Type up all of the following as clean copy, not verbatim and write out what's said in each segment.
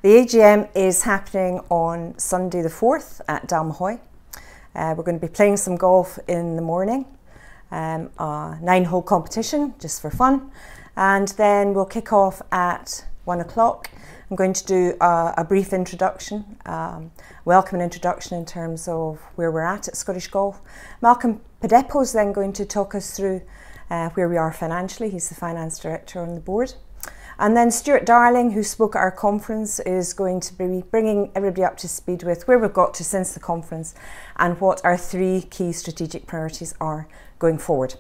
The AGM is happening on Sunday the 4th at Dalmahoy. We're going to be playing some golf in the morning, a 9-hole competition just for fun, and then we'll kick off at 1 o'clock. I'm going to do a brief introduction, welcome and introduction in terms of where we're at Scottish Golf. Malcolm Padepo is then going to talk us through where we are financially. He's the finance director on the board. And then Stuart Darling, who spoke at our conference, is going to be bringing everybody up to speed with where we've got to since the conference and what our 3 key strategic priorities are going forward.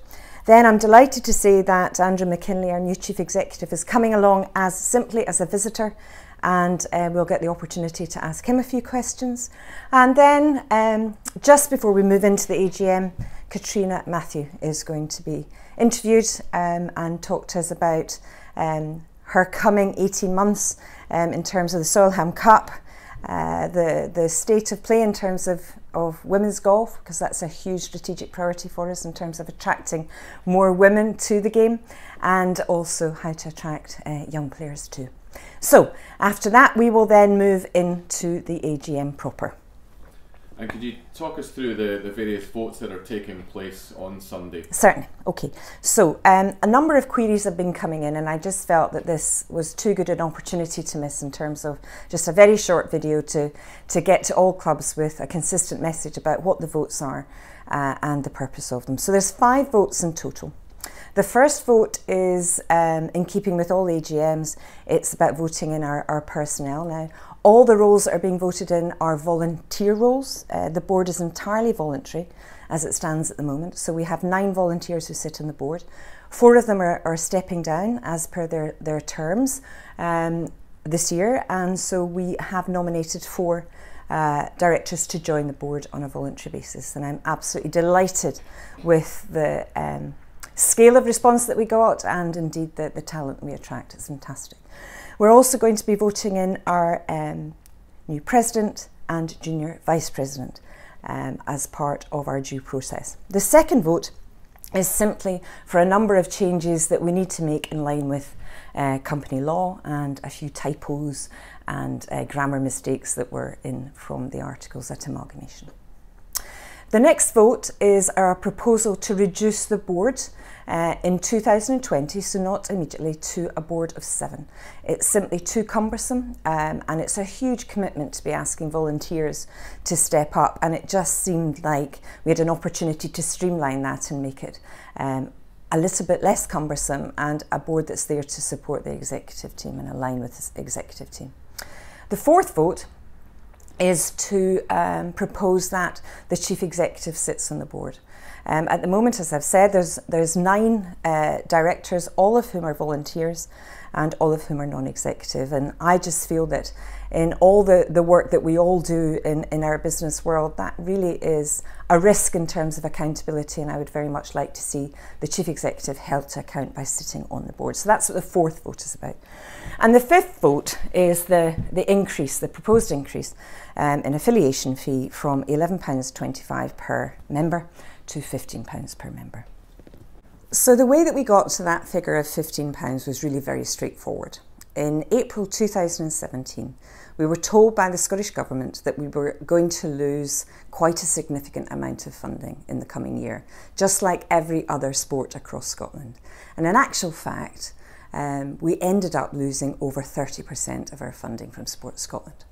Then I'm delighted to say that Andrew McKinley, our new Chief Executive, is coming along as simply as a visitor, and we'll get the opportunity to ask him a few questions. And then just before we move into the AGM, Katrina Matthew is going to be interviewed and talk to us about her coming 18 months in terms of the Solheim Cup, the state of play in terms of women's golf, because that's a huge strategic priority for us in terms of attracting more women to the game, and also how to attract young players too. So after that, we will then move into the AGM proper. And could you talk us through the various votes that are taking place on Sunday? Certainly. Okay. So a number of queries have been coming in, and I just felt that this was too good an opportunity to miss in terms of just a very short video to get to all clubs with a consistent message about what the votes are and the purpose of them. So there's 5 votes in total. The first vote is in keeping with all AGMs. It's about voting in our personnel now. All the roles that are being voted in are volunteer roles. The board is entirely voluntary as it stands at the moment. So we have 9 volunteers who sit on the board. 4 of them are stepping down as per their terms this year. And so we have nominated 4 directors to join the board on a voluntary basis. And I'm absolutely delighted with the scale of response that we got, and indeed the talent we attract. It's fantastic. We're also going to be voting in our new president and junior vice president as part of our due process. The second vote is simply for a number of changes that we need to make in line with company law and a few typos and grammar mistakes that were in from the articles at amalgamation. The next vote is our proposal to reduce the board in 2020, so not immediately, to a board of 7. It's simply too cumbersome, and it's a huge commitment to be asking volunteers to step up, and it just seemed like we had an opportunity to streamline that and make it a little bit less cumbersome, and a board that's there to support the executive team and align with the executive team. The fourth vote is to propose that the chief executive sits on the board. At the moment, as I've said, there's 9 directors, all of whom are volunteers and all of whom are non-executive. And I just feel that in all the work that we all do in our business world, that really is a risk in terms of accountability, and I would very much like to see the chief executive held to account by sitting on the board. So that's what the fourth vote is about. And the fifth vote is the increase, the proposed increase in affiliation fee from £11.25 per member to £15 per member. So the way that we got to that figure of £15 was really very straightforward. In April 2017, we were told by the Scottish Government that we were going to lose quite a significant amount of funding in the coming year, just like every other sport across Scotland. And in actual fact, we ended up losing over 30% of our funding from Sports Scotland.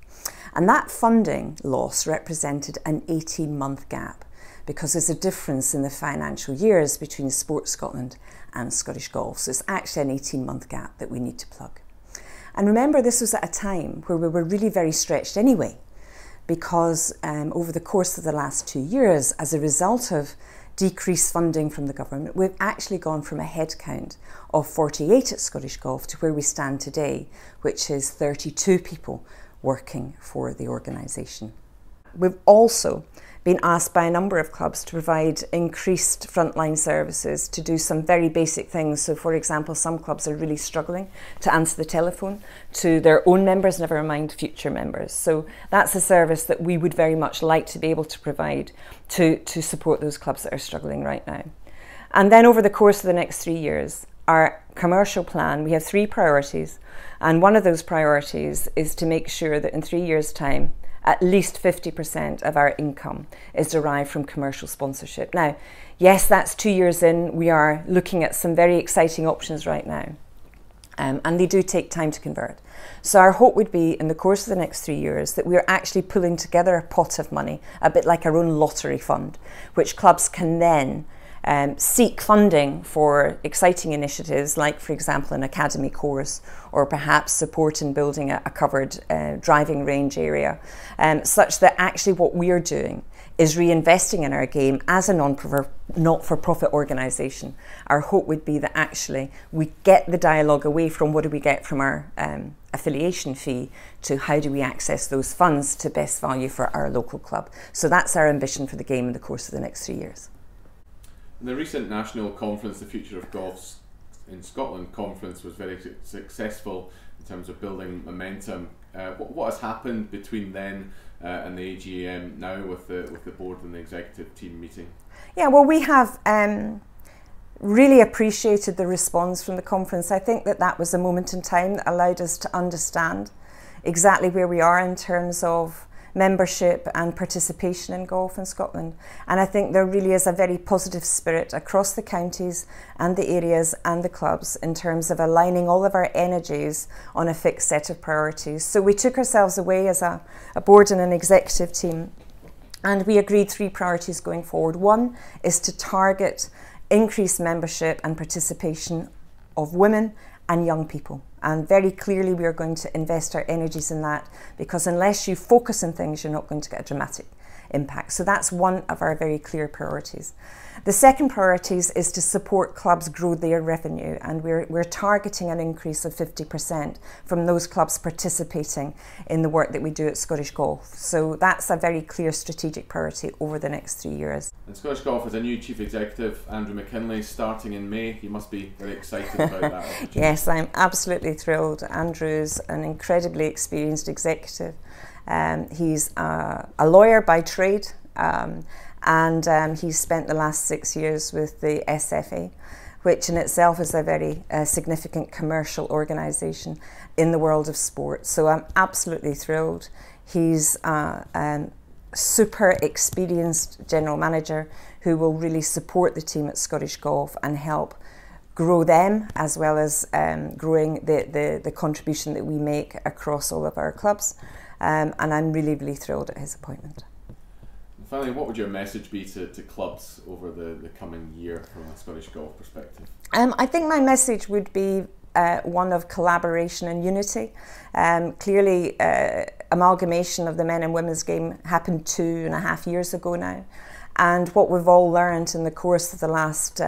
And that funding loss represented an 18-month gap, because there's a difference in the financial years between Sports Scotland and Scottish Golf. So it's actually an 18-month gap that we need to plug. And remember, this was at a time where we were really very stretched anyway, because over the course of the last 2 years, as a result of decreased funding from the government, we've actually gone from a headcount of 48 at Scottish Golf to where we stand today, which is 32 people working for the organisation. We've also been asked by a number of clubs to provide increased frontline services, to do some very basic things. So for example, some clubs are really struggling to answer the telephone to their own members, never mind future members. So that's a service that we would very much like to be able to provide to support those clubs that are struggling right now. And then over the course of the next 3 years, our commercial plan, we have 3 priorities, and one of those priorities is to make sure that in 3 years' time, at least 50% of our income is derived from commercial sponsorship. Now, yes, that's 2 years in. We are looking at some very exciting options right now, and they do take time to convert. So our hope would be in the course of the next 3 years that we're actually pulling together a pot of money, a bit like our own lottery fund, which clubs can then seek funding for exciting initiatives like, for example, an academy course, or perhaps support in building a covered driving range area, such that actually what we are doing is reinvesting in our game as a not-for-profit organisation. Our hope would be that actually we get the dialogue away from what do we get from our affiliation fee to how do we access those funds to best value for our local club. So that's our ambition for the game in the course of the next 3 years. The recent national conference, the Future of Golf in Scotland conference, was very successful in terms of building momentum. What has happened between then and the AGM now with the board and the executive team meeting? Yeah, well, we have really appreciated the response from the conference. I think that was a moment in time that allowed us to understand exactly where we are in terms of membership and participation in golf in Scotland. And I think there really is a very positive spirit across the counties and the areas and the clubs in terms of aligning all of our energies on a fixed set of priorities. So we took ourselves away as a board and an executive team, and we agreed 3 priorities going forward. One is to target increased membership and participation of women and young people. And very clearly we are going to invest our energies in that, because unless you focus on things, you're not going to get a dramatic impact. So that's one of our very clear priorities. The second priority is to support clubs grow their revenue, and we're targeting an increase of 50% from those clubs participating in the work that we do at Scottish Golf. So that's a very clear strategic priority over the next 3 years. And Scottish Golf has a new chief executive, Andrew McKinlay, starting in May. You must be very excited about that opportunity. Yes, I'm absolutely thrilled. Andrew's an incredibly experienced executive. He's a lawyer by trade, and he's spent the last 6 years with the SFA, which in itself is a very significant commercial organisation in the world of sport. So I'm absolutely thrilled. He's a super experienced general manager who will really support the team at Scottish Golf and help grow them, as well as growing the contribution that we make across all of our clubs. And I'm really, really thrilled at his appointment. Finally, what would your message be to clubs over the coming year from a Scottish Golf perspective? I think my message would be one of collaboration and unity. Clearly, amalgamation of the men and women's game happened 2.5 years ago now. And what we've all learned in the course of the last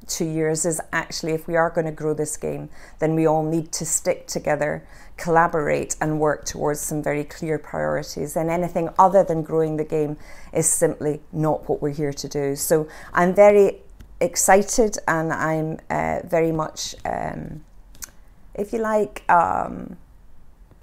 2 years is actually, if we are going to grow this game, then we all need to stick together, collaborate and work towards some very clear priorities. And anything other than growing the game is simply not what we're here to do. So I'm very excited, and I'm very much, if you like,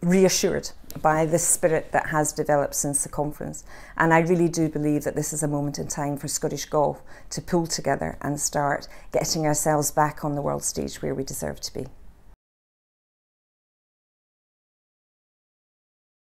reassured by the spirit that has developed since the conference. And I really do believe that this is a moment in time for Scottish Golf to pull together and start getting ourselves back on the world stage where we deserve to be.